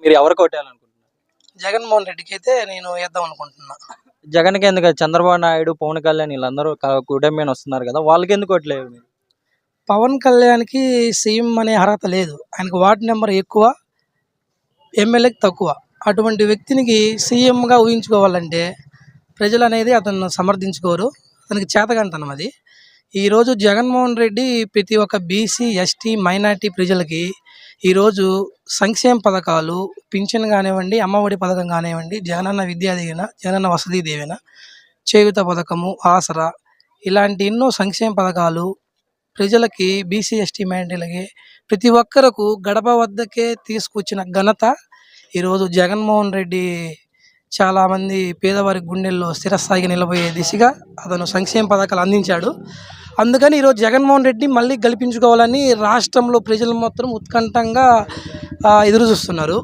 మీరు ఎవరికి ఓటేయాలనుకుంటున్నారు? జగన్మోహన్ రెడ్డికి అయితే నేను వేద్దాం అనుకుంటున్నా. జగన్కి ఎందుకు? చంద్రబాబు నాయుడు, పవన్ కళ్యాణ్ వీళ్ళందరూ కూటమి మీద వస్తున్నారు కదా, వాళ్ళకి ఎందుకు ఓట్లేదు మీరు? పవన్ కళ్యాణ్కి సీఎం అనే అర్హత లేదు. ఆయనకు వార్డు నెంబర్ ఎక్కువ, ఎమ్మెల్యేకి తక్కువ. అటువంటి వ్యక్తినికి సీఎంగా ఊహించుకోవాలంటే ప్రజలు అనేది అతను సమర్థించుకోరు. అతనికి చేతకంతనం అది. ఈరోజు జగన్మోహన్ రెడ్డి ప్రతి ఒక్క బీసీ, ఎస్టీ, మైనార్టీ ప్రజలకి ఈరోజు సంక్షేమ పథకాలు, పింఛన్ కానివ్వండి, అమ్మఒడి పథకం కానివ్వండి, జగనన్న విద్యా దీవెన, జగనన్న వసతి దీవెన, చేయూత పథకము, ఆసరా ఇలాంటి ఎన్నో సంక్షేమ పథకాలు ప్రజలకి, బీసీ, ఎస్టీ, మైనార్టీలకి ప్రతి ఒక్కరకు గడప వద్దకే తీసుకొచ్చిన ఘనత ఈరోజు జగన్మోహన్ రెడ్డి. చాలామంది పేదవారి గుండెల్లో స్థిరస్థాయిగా నిలబోయే దిశగా అతను సంక్షేమ పథకాలు అందించాడు. అందుకని ఈరోజు జగన్మోహన్ రెడ్డి మళ్ళీ గెలిపించుకోవాలని రాష్ట్రంలో ప్రజలు మాత్రం ఉత్కంఠంగా ఎదురు చూస్తున్నారు.